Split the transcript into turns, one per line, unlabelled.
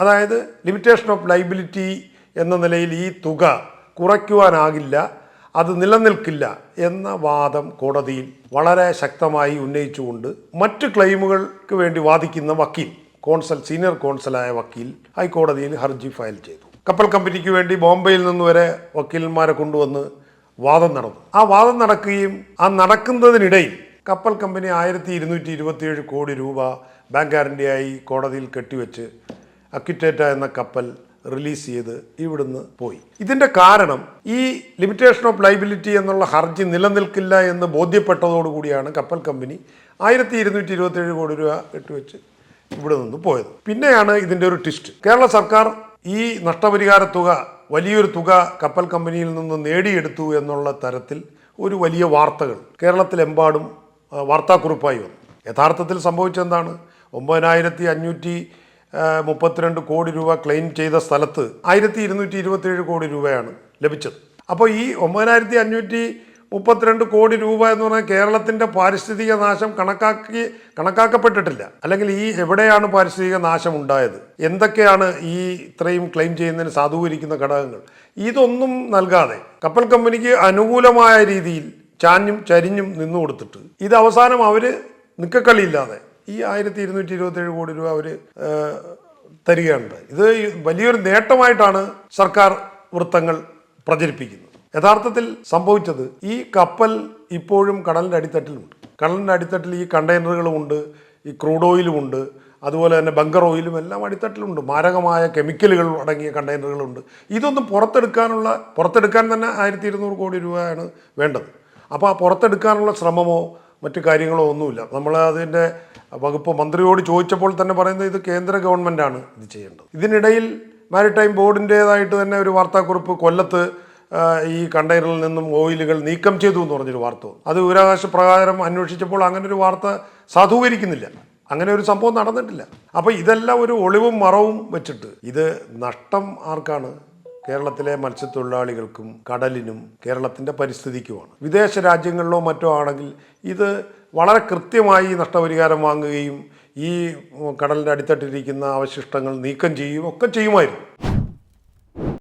അതായത് limitation of liability എന്ന നിലയിൽ ഈ തുക കുറയ്ക്കുവാനാകില്ല, അത് നിലനിൽക്കില്ല എന്ന വാദം കോടതിയിൽ വളരെ ശക്തമായി ഉന്നയിച്ചുകൊണ്ട് മറ്റ് ക്ലെയിമുകൾക്ക് വേണ്ടി വാദിക്കുന്ന വക്കീൽ, സീനിയർ കോൺസലായ വക്കീൽ ഹൈക്കോടതിയിൽ ഹർജി ഫയൽ ചെയ്തു. കപ്പൽ കമ്പനിക്ക് വേണ്ടി ബോംബെയിൽ നിന്ന് വരെ വക്കീലന്മാരെ കൊണ്ടുവന്ന് വാദം നടന്നു. ആ വാദം നടക്കുകയും ആ നടക്കുന്നതിനിടയിൽ കപ്പൽ കമ്പനി 1227 കോടി രൂപ ബാങ്ക് ഗ്യാരണ്ടിയായി കോടതിയിൽ കെട്ടിവെച്ച് അക്വിറ്റേറ്റ എന്ന കപ്പൽ റിലീസ് ചെയ്ത് ഇവിടുന്ന് പോയി. ഇതിൻ്റെ കാരണം ഈ ലിമിറ്റേഷൻ ഓഫ് ലൈബിലിറ്റി എന്നുള്ള ഹർജി നിലനിൽക്കില്ല എന്ന് ബോധ്യപ്പെട്ടതോടുകൂടിയാണ് കപ്പൽ കമ്പനി 1227 കോടി രൂപ കെട്ടിവെച്ച് ഇവിടെ നിന്ന് പോയത്. പിന്നെയാണ് ഇതിൻ്റെ ഒരു ട്വിസ്റ്റ്. കേരള സർക്കാർ ഈ നഷ്ടപരിഹാര തുക, വലിയൊരു തുക കപ്പൽ കമ്പനിയിൽ നിന്ന് നേടിയെടുത്tu എന്നുള്ള തരത്തിൽ ഒരു വലിയ വാർത്തകൾ കേരളത്തിലെമ്പാടും വാർത്താക്കുറിപ്പായി വന്നു. യഥാർത്ഥത്തിൽ സംഭവിച്ചെന്താണ്? 9532 കോടി രൂപ ക്ലെയിം ചെയ്ത സ്ഥലത്ത് 1227 കോടി രൂപയാണ് ലഭിച്ചത്. അപ്പോൾ ഈ 9532 കോടി രൂപ എന്ന് പറഞ്ഞാൽ കേരളത്തിൻ്റെ പാരിസ്ഥിതിക നാശം കണക്കാക്കപ്പെട്ടിട്ടില്ല. അല്ലെങ്കിൽ ഈ എവിടെയാണ് പാരിസ്ഥിതിക നാശം ഉണ്ടായത്, എന്തൊക്കെയാണ് ഈ ഇത്രയും ക്ലെയിം ചെയ്യുന്നതിന് സാധൂകരിക്കുന്ന ഘടകങ്ങൾ, ഇതൊന്നും നൽകാതെ കപ്പൽ കമ്പനിക്ക് അനുകൂലമായ രീതിയിൽ ചാഞ്ഞും ചരിഞ്ഞും നിന്നു കൊടുത്തിട്ട് ഇത് അവസാനം അവർ നിക്കക്കളിയില്ലാതെ ഈ 1227 കോടി രൂപ അവർ തരികയുണ്ട്. ഇത് വലിയൊരു നേട്ടമായിട്ടാണ് സർക്കാർ വൃത്തങ്ങൾ പ്രചരിപ്പിക്കുന്നത്. യഥാർത്ഥത്തിൽ സംഭവിച്ചത്, ഈ കപ്പൽ ഇപ്പോഴും കടലിൻ്റെ അടിത്തട്ടിലുണ്ട്. കടലിൻ്റെ അടിത്തട്ടിൽ ഈ കണ്ടെയ്നറുകളുമുണ്ട്, ഈ ക്രൂഡ് ഓയിലുമുണ്ട്, അതുപോലെ തന്നെ ബങ്കർ ഓയിലും എല്ലാം അടിത്തട്ടിലുണ്ട്. മാരകമായ കെമിക്കലുകൾ അടങ്ങിയ കണ്ടെയ്നറുകളുണ്ട്. ഇതൊന്നും പുറത്തെടുക്കാൻ തന്നെ 1200 കോടി രൂപയാണ് വേണ്ടത്. അപ്പോൾ ആ പുറത്തെടുക്കാനുള്ള ശ്രമമോ മറ്റു കാര്യങ്ങളോ ഒന്നുമില്ല. നമ്മൾ അതിൻ്റെ വകുപ്പ് മന്ത്രിയോട് ചോദിച്ചപ്പോൾ തന്നെ പറയുന്നത് ഇത് കേന്ദ്ര ഗവൺമെൻറ്റാണ് ഇത് ചെയ്യേണ്ടത്. ഇതിനിടയിൽ മാരിടൈം ബോർഡിൻ്റേതായിട്ട് തന്നെ ഒരു വാർത്താക്കുറിപ്പ്, കൊല്ലത്ത് ഈ കണ്ടെയ്നറിൽ നിന്നും ഓയിലുകൾ നീക്കം ചെയ്തു എന്ന് പറഞ്ഞൊരു വാർത്ത വന്നു. അത് വിവരാവകാശ പ്രകാരം അന്വേഷിച്ചപ്പോൾ അങ്ങനെ ഒരു വാർത്ത സാധൂകരിക്കുന്നില്ല, അങ്ങനെ ഒരു സംഭവം നടന്നിട്ടില്ല. അപ്പോൾ ഇതെല്ലാം ഒരു ഒളിവും മറവും വെച്ചിട്ട് ഇത് നഷ്ടം ആർക്കാണ്? കേരളത്തിലെ മത്സ്യത്തൊഴിലാളികൾക്കും കടലിനും കേരളത്തിൻ്റെ പരിസ്ഥിതിക്കുമാണ്. വിദേശ രാജ്യങ്ങളിലോ മറ്റോ ആണെങ്കിൽ ഇത് വളരെ കൃത്യമായി നഷ്ടപരിഹാരം വാങ്ങുകയും ഈ കടലിൻ്റെ അടിത്തട്ടിരിക്കുന്ന അവശിഷ്ടങ്ങൾ നീക്കം ചെയ്യുകയും ഒക്കെ ചെയ്യുമായിരുന്നു.